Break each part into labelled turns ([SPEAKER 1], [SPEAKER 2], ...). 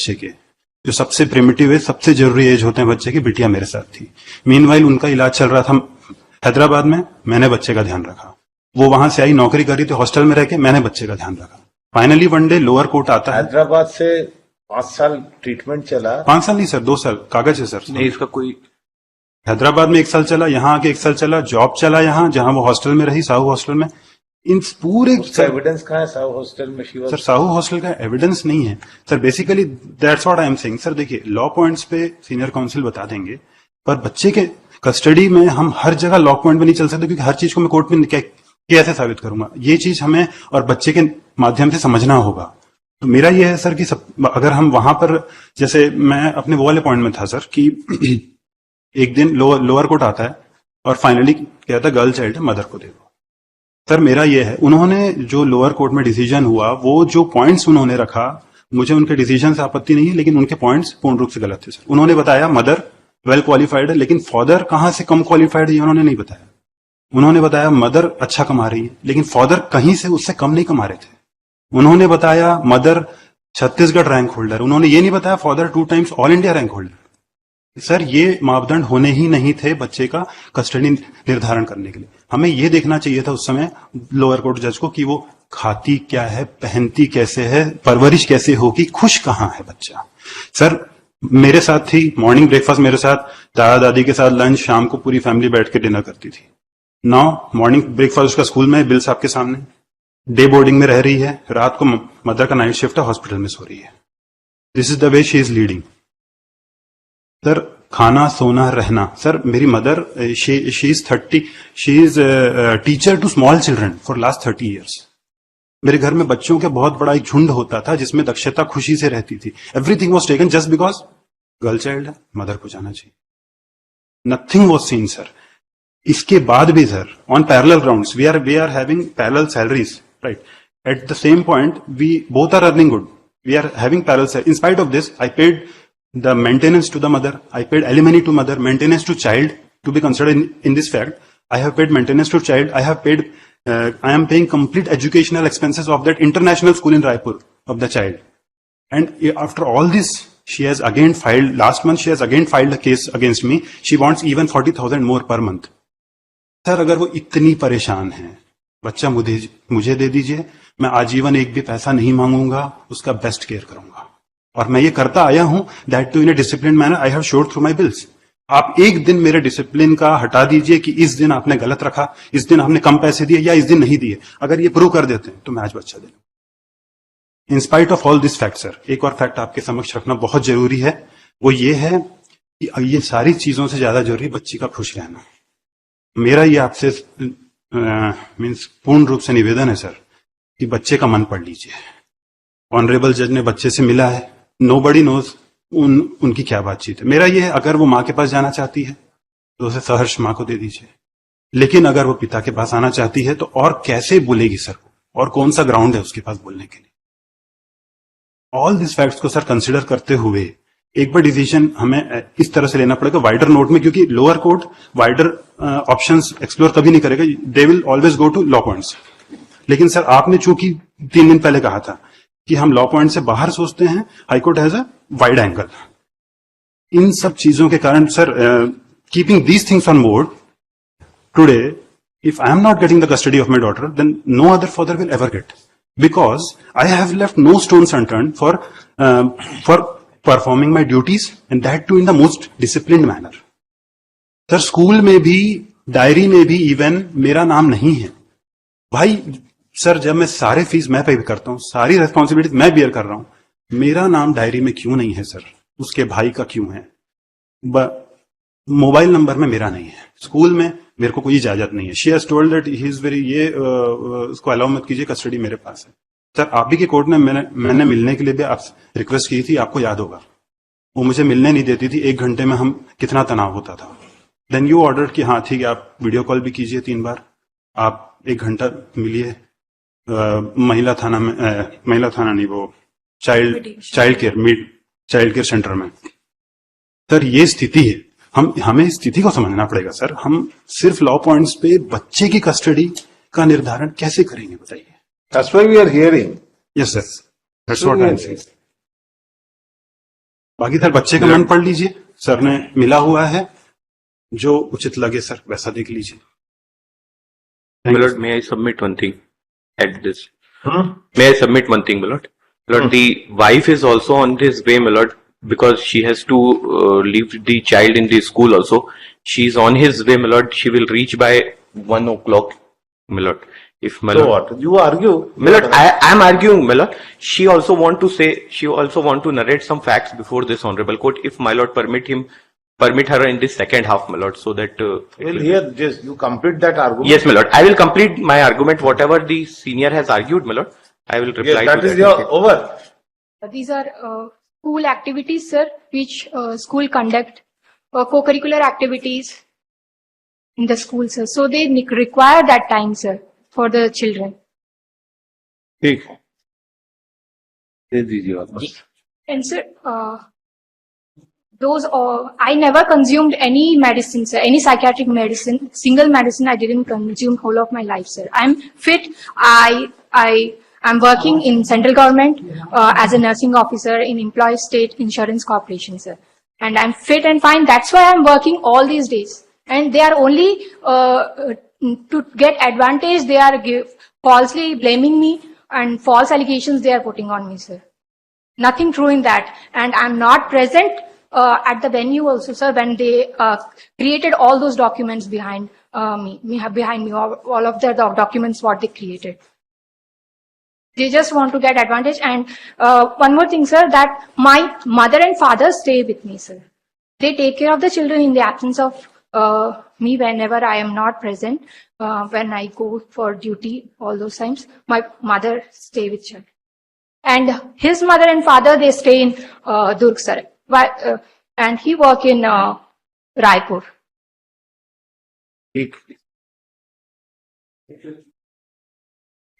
[SPEAKER 1] बच्चे के, जो सबसे प्रिमिटिव है, सबसे जरूरी एज होते हैं बच्चे की, बिटिया मेरे साथ थी। मीनवाइल उनका इलाज चल रहा था हैदराबाद में, मैंने बच्चे का ध्यान रखा। वो वहां से आई, नौकरी कर रही थी हॉस्टल में रह के, मैंने बच्चे का ध्यान रखा। Finally one day lower court आता है।
[SPEAKER 2] हैदराबाद से 5 साल ट्रीटमेंट चला?
[SPEAKER 1] 5 साल नहीं सर, 2 साल कागज है सर।
[SPEAKER 3] नहीं, इसका कोई
[SPEAKER 1] हैदराबाद में 1 साल चला, यहाँ आके 1 साल चला, जॉब चला यहाँ, जहां वो हॉस्टल में रही, साहू हॉस्टल में। इन पूरे
[SPEAKER 2] एविडेंस कहाँ है साहू हॉस्टल में?
[SPEAKER 1] सर साहू हॉस्टल का एविडेंस नहीं है sir. Basically that's what I am saying sir. देखिए, लॉ पॉइंट्स पे सीनियर काउंसिल बता देंगे, पर बच्चे के कस्टडी में हम हर जगह लॉ पॉइंट पे नहीं चल सकते, क्योंकि हर चीज को मैं कोर्ट में कैसे साबित करूंगा। ये चीज हमें और बच्चे के माध्यम से समझना होगा। तो मेरा ये है सर कि अगर हम वहां पर, जैसे मैं अपने वो वाले पॉइंट में था सर कि एक दिन लोअर कोर्ट आता है और फाइनली कहता है गर्ल चाइल्ड है, मदर को दे दो। सर मेरा ये है, उन्होंने जो लोअर कोर्ट में डिसीजन हुआ, वो जो पॉइंट्स उन्होंने रखा, मुझे उनके डिसीजन से आपत्ति नहीं है, लेकिन उनके पॉइंट्स पूर्ण रूप से गलत थे सर। उन्होंने बताया मदर वेल क्वालिफाइड है, लेकिन फादर कहां से कम क्वालिफाइड है ये उन्होंने नहीं बताया। उन्होंने बताया मदर अच्छा कमा रही है, लेकिन फादर कहीं से उससे कम नहीं कमा रहे थे। उन्होंने बताया मदर छत्तीसगढ़ रैंक होल्डर, उन्होंने ये नहीं बताया father 2 times all India rank holder. Sir ये मापदंड होने ही नहीं थे बच्चे का कस्टडी निर्धारण करने के लिए। हमें ये देखना चाहिए था उस समय लोअर कोर्ट जज को कि वो खाती क्या है, पहनती कैसे है, परवरिश कैसे होगी, खुश कहां है बच्चा। सर मेरे साथ थी, मॉर्निंग ब्रेकफास्ट मेरे साथ, दादा दादी के साथ लंच, शाम को पूरी फैमिली बैठ के डिनर करती थी। नाउ मॉर्निंग ब्रेकफास्ट उसका स्कूल में, बिल साहब के सामने, डे बोर्डिंग में रह रही है, रात को मदर का नाइट शिफ्ट है, हॉस्पिटल में सो रही है। This is the way she is leading. Sir खाना सोना रहना, सर मेरी mother she is teacher to small children for last 30 years. मेरे घर में बच्चों के बहुत बड़ा एक झुंड होता था, जिसमें दक्षता खुशी से रहती थी। Everything was taken just because girl child है, मदर को जाना चाहिए। Nothing was seen sir. इसके बाद भी sir on parallel grounds we are having parallel salaries, right? At the same point we both are earning good, we are having parallel salary. In spite of this I paid the maintenance to the mother, I paid alimony to mother, maintenance to child to be considered in this fact. I have paid maintenance to child. I have paid, I am paying complete educational expenses of that international school in Raipur of the child. And after all this, she has again filed, last month she has again filed a case against me. She wants even 40,000 more per month. Sir, अगर वो इतनी परेशान है, बच्चा मुझे दे दीजिए, मैं आजीवन एक भी पैसा नहीं मांगूंगा, उसका बेस्ट केयर करूंगा। और मैं ये करता आया हूं, that too in a discipline manner. I have showed through my bills. आप एक दिन मेरे डिसिप्लिन का हटा दीजिए कि इस दिन आपने गलत रखा, इस दिन आपने कम पैसे दिए या इस दिन नहीं दिए, अगर ये प्रूव कर देते हैं तो मैं आज बच्चा दे लूं। इन spite of all this fact sir, एक और फैक्ट आपके समक्ष रखना बहुत जरूरी है, वो ये है कि ये सारी चीजों से ज्यादा जरूरी बच्ची का खुश रहना। मेरा ये आपसे मीन्स पूर्ण रूप से निवेदन है सर कि बच्चे का मन पढ़ लीजिए। ऑनरेबल जज ने बच्चे से मिला है, नोबडी नोज उनकी क्या बातचीत है। मेरा ये है, अगर वो माँ के पास जाना चाहती है तो उसे सहर्ष माँ को दे दीजिए, लेकिन अगर वो पिता के पास आना चाहती है तो और कैसे बोलेगी सर, और कौन सा ग्राउंड है उसके पास बोलने के लिए। ऑल दिस फैक्ट्स को सर कंसिडर करते हुए एक बार डिसीजन हमें इस तरह से लेना पड़ेगा वाइडर नोट में, क्योंकि lower court wider options explore कभी नहीं करेगा, they will always go to law points. लेकिन सर आपने चूंकि 3 दिन पहले कहा था कि हम लॉ पॉइंट से बाहर सोचते हैं, high court has a wide angle. इन सब चीजों के कारण sir, keeping these things on board today, if I am not getting the custody of my daughter, then no other father will ever get, because I have left no stones unturned for performing my duties, and that too in the most disciplined manner. Sir school में भी, diary में भी even मेरा नाम नहीं है भाई। Sir जब मैं सारे फीस मैं पे करता हूं, सारी रेस्पॉन्सिबिलिटी मैं बियर कर रहा हूं, मेरा नाम डायरी में क्यों नहीं है सर? उसके भाई का क्यों है? मोबाइल नंबर में मेरा नहीं है, स्कूल में मेरे को कोई इजाजत नहीं है। She has told that he is very, ये उसको अलाउ मत कीजिए, कस्टडी मेरे पास है। सर आप भी के कोर्ट में मैंने मिलने के लिए भी आप रिक्वेस्ट की थी, आपको याद होगा, वो मुझे मिलने नहीं देती थी। 1 घंटे में हम कितना तनाव होता था। देन यू ऑर्डर कि हाँ ठीक है, आप वीडियो कॉल भी कीजिए 3 बार, आप 1 घंटा मिलिए महिला थाना में, महिला थाना नहीं, वो चाइल्ड केयर सेंटर में। सर ये स्थिति है, हमें इस स्थिति को समझना पड़ेगा सर। हम सिर्फ लॉ पॉइंट्स पे बच्चे की कस्टडी का निर्धारण कैसे करेंगे बताइए?
[SPEAKER 2] That's why we are hearing.
[SPEAKER 1] Yes sir, that's what I am saying. बाकी सर बच्चे का मन पढ़ लीजिए, सर ने मिला हुआ है, जो उचित लगे सर वैसा देख लीजिए।
[SPEAKER 3] My lord, may I submit one thing at this? May I submit one thing, my lord? My lord, the wife is also on this way, my lord, because she has to leave the child in the school also. She's on his way, my lord. She will reach by 1 o'clock, my lord. If my
[SPEAKER 2] So
[SPEAKER 3] lord,
[SPEAKER 2] what? You argue.
[SPEAKER 3] my lord, I am arguing, my lord. She also want to say, she also want to narrate some facts before this honorable court. If my lord permit her in the second half, my lord, so that.
[SPEAKER 2] Well, here, just you complete that argument.
[SPEAKER 3] Yes, my lord. I will complete my argument. Whatever the senior has argued, my lord, I will reply
[SPEAKER 2] Yes, that
[SPEAKER 3] to
[SPEAKER 2] is
[SPEAKER 3] that.
[SPEAKER 2] your over.
[SPEAKER 4] These are school activities, sir, which school conduct, co-curricular activities in the school, sir. So they require that time, sir, for the children.
[SPEAKER 2] ठीक है, दे दीजिए वापस।
[SPEAKER 4] And sir, those I never consumed any medicine, sir, any psychiatric medicine, single medicine I didn't consume whole of my life, sir. I'm fit. I'm working in central government as a nursing officer in Employee State Insurance Corporation, sir. And I'm fit and fine. That's why I'm working all these days. And they are only to get advantage. They are falsely blaming me and false allegations they are putting on me, sir. Nothing true in that. And I'm not present at the venue also, sir, when they created all those documents behind behind me, all of the documents what they created. They just want to get advantage. And one more thing, sir, that my mother and father stay with me, sir. They take care of the children in the absence of me whenever I am not present. When I go for duty, all those times, my mother stay with children. And his mother and father, they stay in Durg, sir. And he work in Raipur.
[SPEAKER 2] ठीक,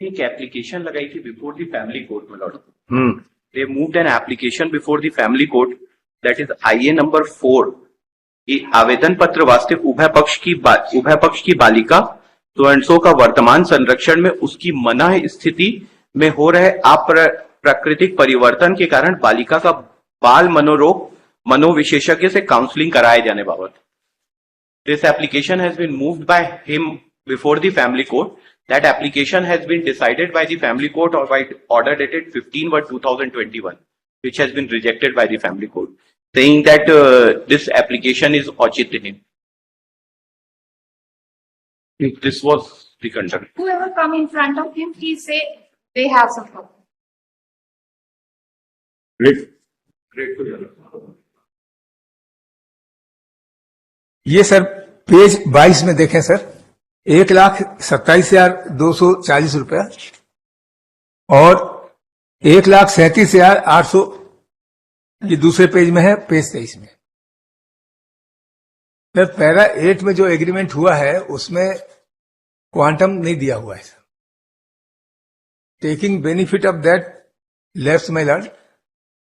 [SPEAKER 3] एक application लगाई थी before the family court में Lord they moved an application before the family court that is IA number 4 आवेदन पत्र वास्ते उभय पक्ष की बालिका तो एंड सो का वर्तमान संरक्षण में उसकी मना स्थिति में हो रहे प्राकृतिक परिवर्तन के कारण बालिका का बाल मनोरोग मनोविशेषज्ञ से काउंसलिंग कराए जाने बाबत this application has been moved by him before the family court. That application has been decided by the family court or by order dated 15/2021, which has been rejected by the family court, saying that this application is Ochitinin. This was the concern.
[SPEAKER 4] Whoever come in front of him, he say they have some problem.
[SPEAKER 2] great.
[SPEAKER 5] ये sir page 22 में देखें sir, 1,27,240 रुपया और 1,37,800 ये दूसरे page में है, page 23 में। फिर पैरा 8 में जो एग्रीमेंट हुआ है उसमें क्वांटम नहीं दिया हुआ है sir. Taking benefit of that left my lord,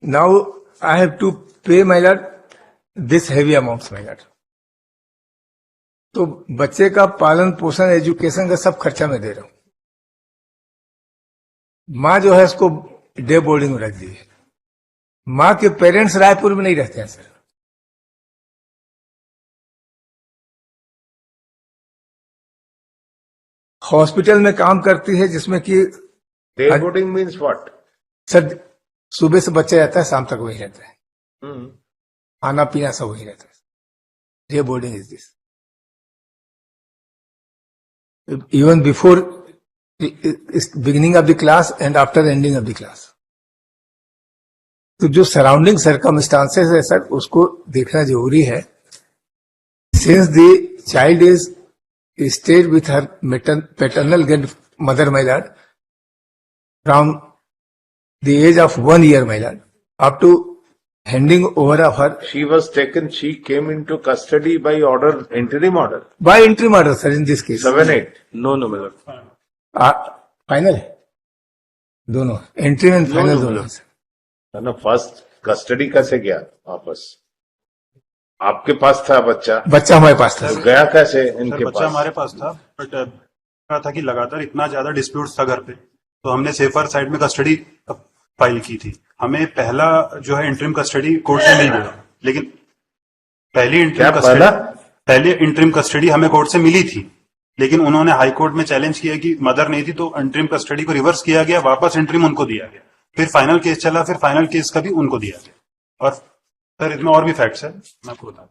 [SPEAKER 5] now I have to pay my lord this heavy amount my lord. तो बच्चे का पालन पोषण एजुकेशन का सब खर्चा मैं दे रहा हूं। माँ जो है उसको डे बोर्डिंग में रख दी है। माँ के पेरेंट्स रायपुर में नहीं रहते हैं सर। हॉस्पिटल में काम करती है जिसमें कि
[SPEAKER 2] Day boarding means what?
[SPEAKER 5] Sir सुबह से बच्चा जाता है, शाम तक वही रहता है, खाना पीना सब वही रहता है। Day boarding is this even before the beginning of the class and after ending of the class. तो जो सराउंडिंग सर्कमस्टांसेस है सर उसको देखना जरूरी है। Since the child is stayed with her paternal grandmother my lord from the age of 1 year my lord up to handing over of her
[SPEAKER 2] She was taken, she came into custody by order, interim order.
[SPEAKER 5] by interim order sir in this case
[SPEAKER 2] 7-8.
[SPEAKER 3] No, my lord.
[SPEAKER 5] Final है दोनों, entry and final दोनों है sir.
[SPEAKER 2] ना first custody कैसे गया वापस? आपके पास था बच्चा
[SPEAKER 5] हमारे पास था
[SPEAKER 2] तो गया कैसे
[SPEAKER 1] सर
[SPEAKER 2] इनके
[SPEAKER 1] बच्चा
[SPEAKER 2] पास?
[SPEAKER 1] हमारे पास था, बट कहा था कि लगातार इतना ज्यादा डिस्प्यूट्स था घर पे, तो हमने सेफर साइड में कस्टडी फाइल की थी। हमें पहला जो है इंटरिम कस्टडी कोर्ट से मिल गया, लेकिन पहले इंटरिम कस्टडी हमें कोर्ट से मिली थी, लेकिन उन्होंने हाई कोर्ट में चैलेंज किया कि मदर नहीं थी, तो इंटरिम कस्टडी को रिवर्स किया गया, वापस इंटरिम उनको दिया गया, फिर फाइनल केस चला, फिर फाइनल केस का भी उनको दिया गया। और सर इसमें और भी फैक्ट्स है, मैं आपको बता